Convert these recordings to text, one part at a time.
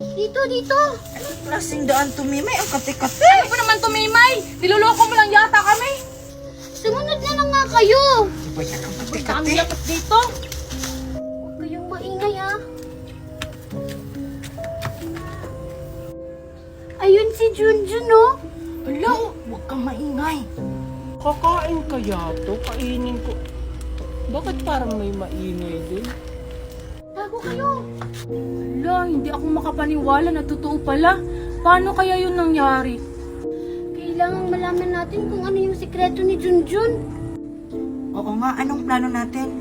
Dito, dito. Anong klaseng daan to, Mimay? Ang kate-kate. Ano ba naman to, Mimay? Niloloko mo lang yata kami. Sumunod na lang nga kayo. Di ba yan ang Kami kate-kate? dapat dito. Huwag kayong maingay, ha. Ayun si Junjun, oh. Ala, huwag kang maingay. Kakain kaya to? Kainin ko. Bakit parang may maingay din? Bago kayo. Hala, hindi ako makapaniwala na totoo pala. Paano kaya yun nangyari? Kailangang malaman natin kung ano yung sikreto ni Junjun. Oo nga, anong plano natin?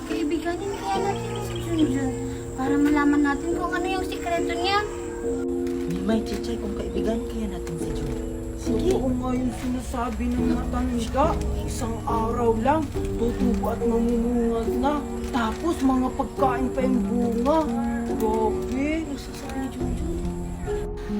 Kaibiganin kaya natin si Junjun para malaman natin kung ano yung sikreto niya. Mimay, Chichay, kung kaibigan kaya natin si Jun. Oo nga yung sinasabi ng matanda. Isang araw lang, tutubo at mamumunga na. Tapos mga pagkain pa yung bunga. Grabe.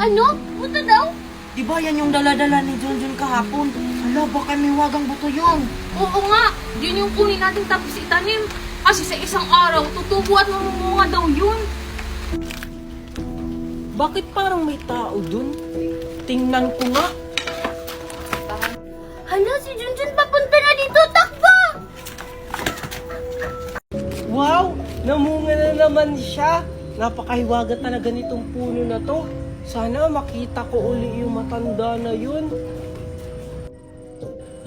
Ano? Buto daw? Di ba yan yung dala-dala ni Junjun kahapon? Ala, baka may wagang buto yun. Oo nga, yun yung kunin natin tapos itanim. Kasi sa isang araw, tutubo at mamumunga daw yun. Bakit parang may tao dun? Tingnan ko nga. Hala, si Junjun papunta na dito. Takbo! Wow! Namunga na naman siya. Napakahiwaga talaga nitong puno na to. Sana makita ko uli yung matanda na yun.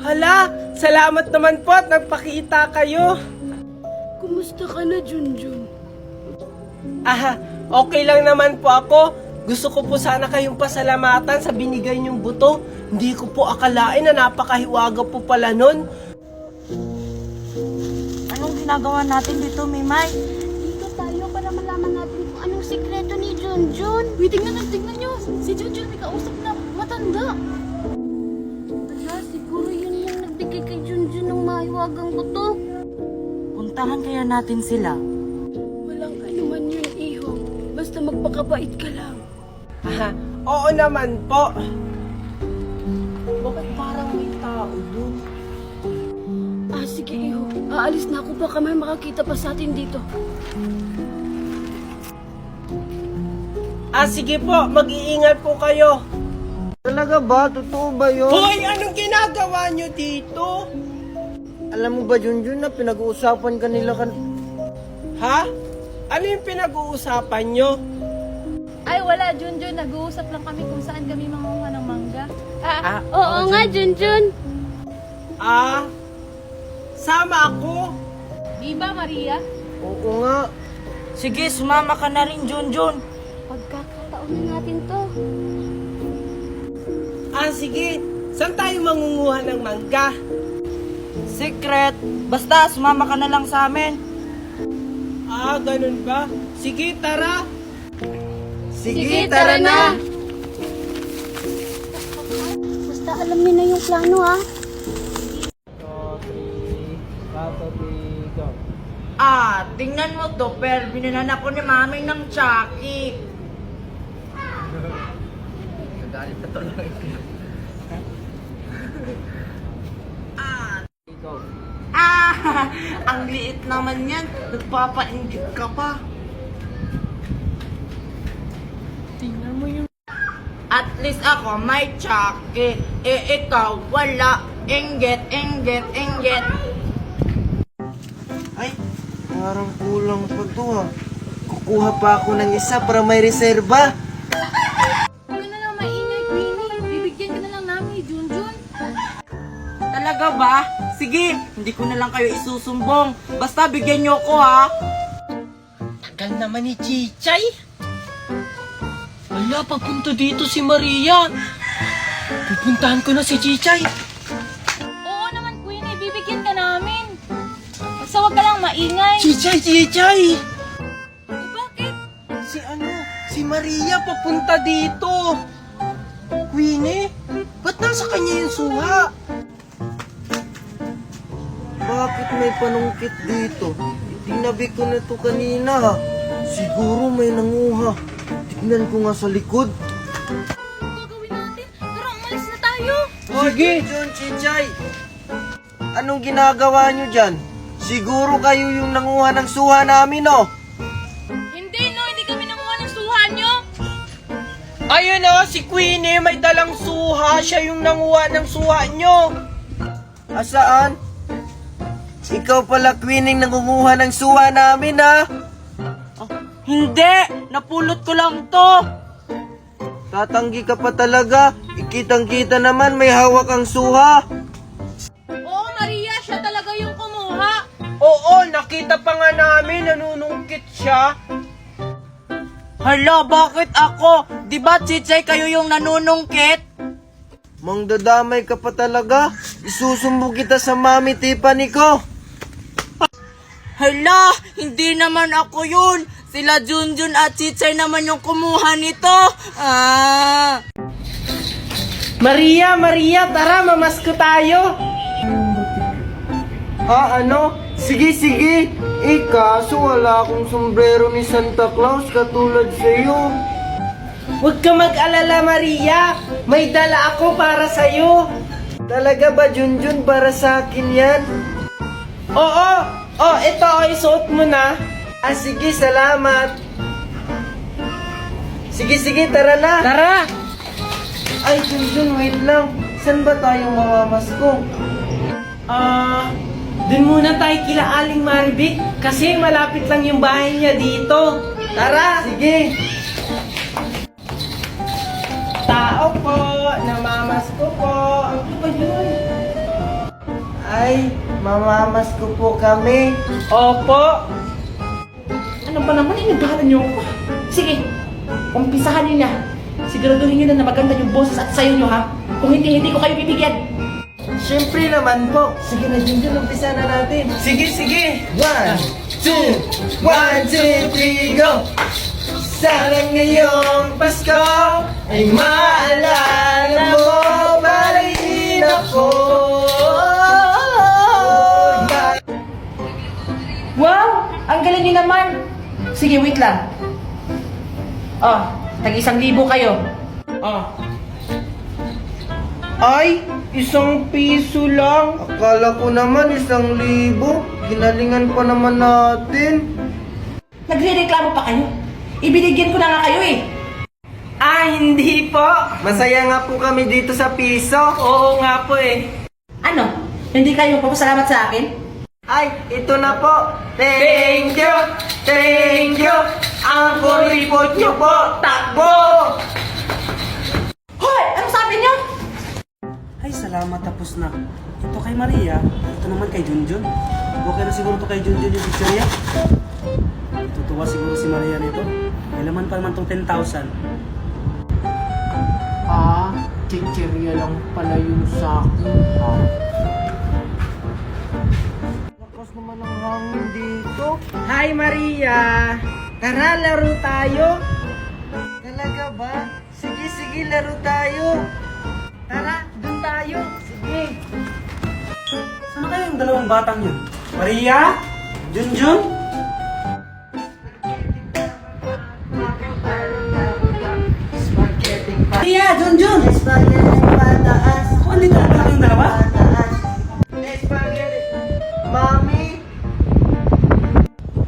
Hala! Salamat naman po at nagpakita kayo. Kumusta ka na, Junjun? Okay lang naman po ako. Gusto ko po sana kayong pasalamatan sa binigay niyong buto. Hindi ko po akalain na napakahiwaga po pala nun. Anong ginagawa natin dito, Mimay? Dito tayo para malaman natin kung anong sikreto ni Junjun. Uy, tingnan nyo. Si Junjun may kausap na matanda. Hala, siguro yun yung nagbigay kay Junjun ng mahiwagang buto. Puntahan kaya natin sila. Walang anuman yun, Iho. Basta magpakabait ka lang. Oo naman po. Bakit parang may tao dun? Sige, Iho. Aalis na ako. Baka may makakita pa sa atin dito. Sige po, mag-iingat po kayo. Talaga ba? Totoo ba yun? Hoy, anong ginagawa nyo dito? Alam mo ba, Junjun, na pinag-uusapan kanila Ha? Ano yung pinag-uusapan nyo? Ay, wala, Junjun. Nag-uusap lang kami kung saan kami manguha ng mangga. Oo nga, Junjun. Sama ako. Di ba, Maria? Oo nga. Sige, sumama ka na rin, Junjun. Pagkakataon na natin to. Sige. Saan tayo mangunguha ng mangga? Secret. Basta, sumama ka na lang sa amin. Ganun ba? Sige, tara. Sige, tara na. Basta alam niyo na yung plano, ha? Tingnan mo to, Per. Bininan ako ni Mami ng Chucky. Nagalit na tuloy. Ang liit naman yan. Nagpapainggit ka pa. Tingnan mo yung... At least ako may Chucky. Ikaw wala. Inggit, inggit, inggit. Ay, parang kulang pa to ha. Kukuha pa ako ng isa para may reserba. Kayo na lang maingay, Queenie. Bibigyan ka na lang namin ni Junjun. Talaga ba? Sige, hindi ko na lang kayo isusumbong. Basta bigyan niyo ako ha. Tagal naman ni Chichay. Wala, papunta dito si Maria. Pupuntahan ko na si Chichay. Oo naman, Queenie. Bibigyan ka namin. Basta huwag ka lang maingay. Chichay, Chichay! Bakit? Si Maria papunta dito. Queenie, ba't nasa kanya yung suha? Bakit may panungkit dito? Itinabi ko na to kanina ha. Siguro may nanguha. Tignan ko nga sa likod. Ano gagawin natin? Tara, umalis na tayo. Sige. Junjun, Chichay. Anong ginagawa nyo dyan? Siguro kayo yung nanguha ng suha namin, oh. Hindi, no. Hindi kami nanguha ng suha nyo. Ayun o, si Queenie may dalang suha. Siya yung nanguha ng suha nyo. Asaan? Ikaw pala, Queenie, nangunguha ng suha namin, ha? Hindi! Napulot ko lang to! Tatanggi ka pa talaga. Ikitang-kita naman may hawak ang suha. Oo, Maria, siya talaga yung kumuha. Oo, nakita pa nga namin, nanunungkit siya. Hala, bakit ako? Di ba, Chichay, kayo yung nanunungkit? Mangdadamay ka pa talaga. Isusumbong kita sa Mami Tiffany ko. Hala, hindi naman ako yun. Sila Junjun at Chichay naman yung kumuha nito. Maria, tara, mamasko tayo. Ano? Sige. Kaso wala akong sombrero ni Santa Claus katulad sa'yo. Huwag ka mag-alala, Maria. May dala ako para sa'yo. Talaga ba, Junjun? Para sa akin yan? Oo. Ito, isuot mo na. Sige, salamat. Sige, tara na. Tara. Ay, Junjun, wait lang. Saan ba tayo mamamasko? Dun muna tayo kila Aling Maribik kasi malapit lang yung bahay niya dito. Tara! Sige! Tao po, namamasko po. Ano ba yun? Ay, mamamasko po kami. Opo. Ano ba naman, inibahan niyo ako? Sige, umpisahan niyo na. Siguraduhin niyo na maganda yung boses at sayo niyo, ha? Kung hindi ko kayo bibigyan. Siyempre naman po. Sige na, Junjun, umpisa na natin. Sige. 1, 2, 1, 2, 3, go! Sana ngayong Pasko ay maalala mo pa rin ako. Wow! Ang galing niyo naman. Sige, wait lang. Tag-1,000 kayo. Ay, 1 piso lang. Akala ko naman 1,000. Ginalingan pa naman natin. Nagre-reklamo pa kayo. Ibinigyan ko na nga kayo eh. Hindi po. Masaya nga po kami dito sa piso. Oo nga po eh. Ano? Hindi kayo papasalamat sa akin? Ay, ito na po. Thank you. Ang kuripot niyo po, takbo! Hoy! Anong sabi niyo? Ay, salamat, tapos na. Ito kay Maria, ito naman kay Junjun. Okay na siguro to kay Junjun yung picture niya. Tutuwa siguro si Maria nito. May laman pa naman tong 10,000. Chichirya lang pala yung sakin. Lakas naman ang hangin dito. Hi Maria! Tara, laro tayo! Talaga ba? Sige, laro tayo. Tara, dun tayo! Sige. Saan na kaya yung dalawang batang yun? Maria? Junjun? Maria! Junjun! Spaghetti pataas. Ako, andito na pala kayong dalawa? Pataas. Spaghetti. Mami.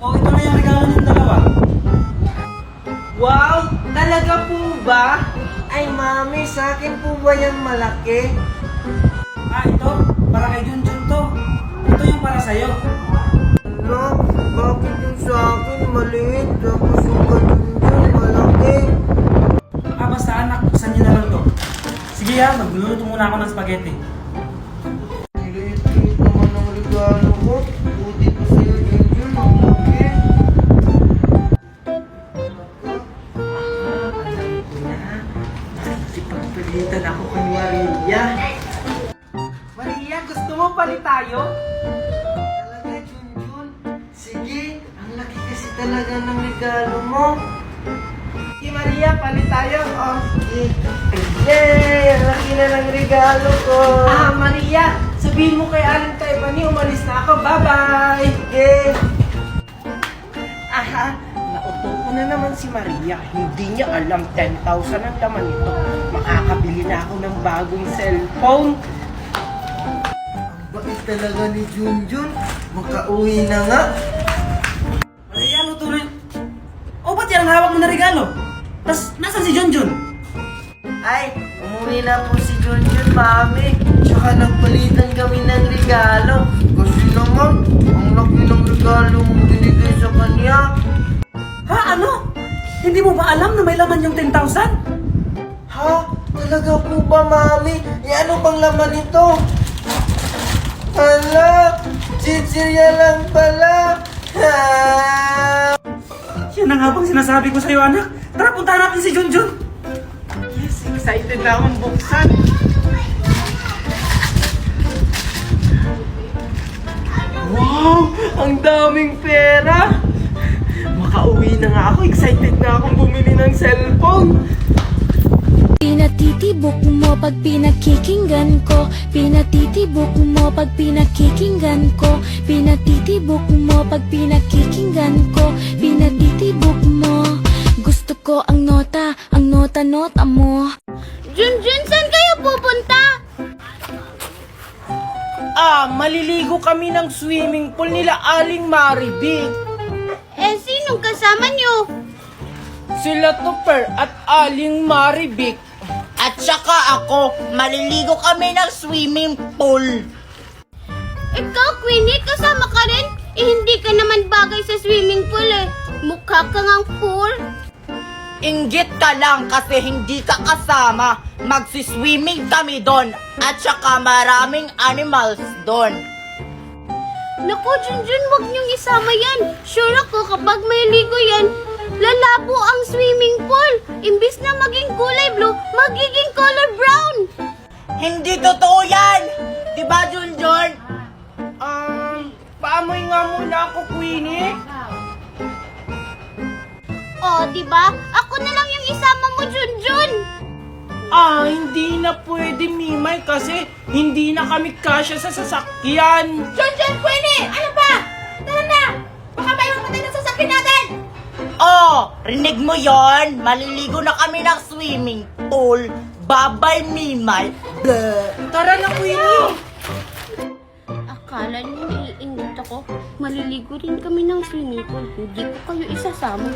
Oh, ito na yung regalo niyong dalawa. Wow! Talaga po ba? Ay, Mami, sa akin po ba yan malaki? Ito. Para kay Junjun to. Ito yung para sa'yo. No, bakit yung sa akin maliit? Tapos yung kadunjun malaki. Basta anak, buksan niyo na lang to. Sige magluluto muna ako ng spaghetti. Maliit naman ang regalo ko. Buti pa sa'yo, Junjun. Ang laki. Pagpilitan ako kay Maria. Maria, gusto mo palit tayo? Talaga, Junjun. Sige, ang laki kasi talaga ng regalo mo. Sige Maria, palit tayo. Sige. Yay! Ang laki na ng regalo ko. Maria, sabihin mo kay Aling Tiffany, umalis na ako. Bye-bye! Sige. Nauto ko na naman si Maria. Hindi niya alam 10,000 ang laman nito. Makakabili na ako ng bagong cellphone. Bakit talaga ni Junjun? Makauwi na nga. Maria, luto na yun. Oh, ba't yan ang hawak mo na regalo? Tas, nasan si Junjun? Ay, umuwi na po si Junjun, Mami. Tsaka nagpalitan kami ng regalo. Kasi naman, ang laki ng regalo mong binigay sa kanya. Ha? Ano? Hindi mo ba alam na may laman yung 10,000? Ha? Talaga po ba, Mami? Ano bang laman ito? Hala, chichirya lang pala. Ha? Yan ang habang sinasabi ko sa'yo, anak. Tara, puntahan natin si Junjun. Yes, excited na akong buksan. Wow! Ang daming pera! Makauwi na nga ako. Excited na akong bumili ng cellphone. Pinatitibok mo pag pinakikinggan ko. Pinatitibok mo pag pinakikinggan ko. Pinatitibok mo pag pinakikinggan ko. Pinatitibok mo. Gusto ko ang nota mo. Junjun, saan kayo pupunta? Maliligo kami ng swimming pool nila Aling Maribik. Sinong kasama nyo? Sila Tupper at Aling Maribik. At saka ako, maliligo kami ng swimming pool. Ikaw, Queenie, kasama ka rin? Hindi ka naman bagay sa swimming pool eh. Mukha ka ngang pool. Inggit ka lang kasi hindi ka kasama. Magsiswimming kami doon. At saka maraming animals doon. Naku, Junjun, wag niyong isama yan. Sure ako kapag may ligo yan, lalabo ang swimming pool. Imbis na maging kulay blue, magiging color brown. Hindi totoo yan! Diba, Junjun? Paamoy nga muna ako, Queenie. Oh, diba? Ako na lang yung isama mo, Junjun. Hindi na pwede, Mimay, kasi hindi na kami kasya sa sasakyan. Junjun, Queenie! Ano ba? Tara na! Baka may mamatay na sasakyan natin! Oh, rinig mo yon? Maliligo na kami ng swimming pool. Babay, Mimay. Bleh. Tara na, Queenie. Akala niyo naiingit ako. Maliligo rin kami ng swimming pool. Hindi ko kayo isasama.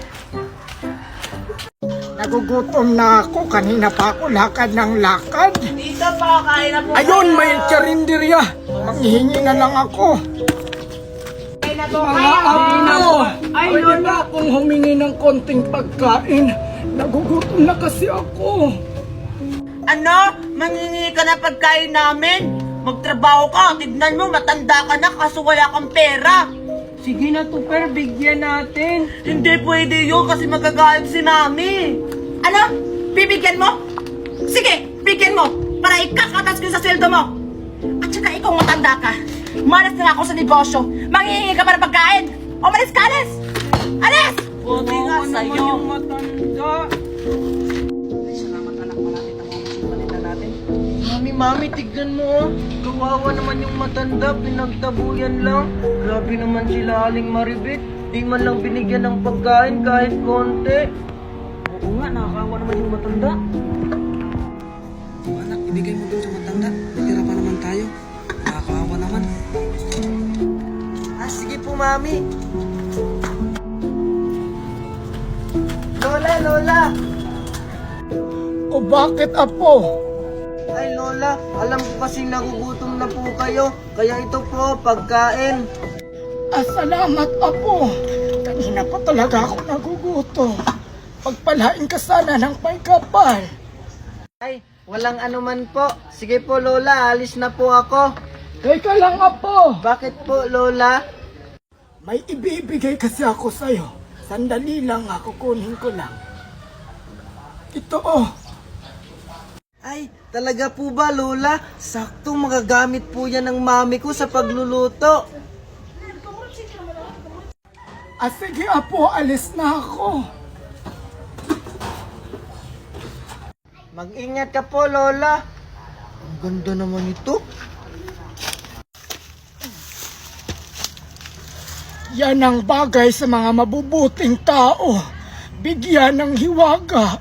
Nagugutom na ako. Kanina pa ako lakad ng lakad. Tita, pakakain na po. Ayun, may charinderya. Manghihingi na lang ako. Kain na to. Mga amo, pwede ba akong humingi ng konting pagkain? Nagugutom na kasi ako. Ano? Mangingi ka na pagkain namin? Magtrabaho ka. Tignan mo, matanda ka na kaso wala kang pera. Sige na, Tupper, bigyan natin. Hindi pwede yun kasi magagalit si Mami. Ano? Bibigyan mo? Sige, bigyan mo para ikakatas ko sa sweldo mo. At saka ikaw matanda ka. Malas na ako sa negosyo. Manghihingi ka para pagkain. Umalis ka, alis! Alis! Buti nga sa'yo. Yung matanda. Salamat anak, malapit ako ang palitan natin. Mami, tignan mo. Kawawa naman yung matanda. Pinagtabuyan lang. Grabe naman sila Aling Maribik. Di man lang binigyan ng pagkain kahit konti. Oo nga, nakakawa naman yung matanda. Anak, ibigay mo dun sa matanda. Natira pa naman tayo. Nakakawa naman. Sige po, Mami. Lola! O bakit, apo? Ay, Lola, alam ko kasing nagugutom na po kayo. Kaya ito po, pagkain. Salamat, apo. Kanina pa talaga ako nagugutom. Pagpalain ka sana ng may kapal. Ay, walang anuman po. Sige po, Lola, alis na po ako. Teka lang, apo. Bakit po, Lola? May ibibigay kasi ako sa'yo. Sandali lang, ako kunin ko lang. Ito, oh. Ay, talaga po ba, Lola? Sakto magagamit po yan ng mami ko sa pagluluto. Sige, apo, alis na ako. Mag-ingat ka po, Lola. Ang ganda naman ito. Yan ang bagay sa mga mabubuting tao. Bigyan ng hiwaga.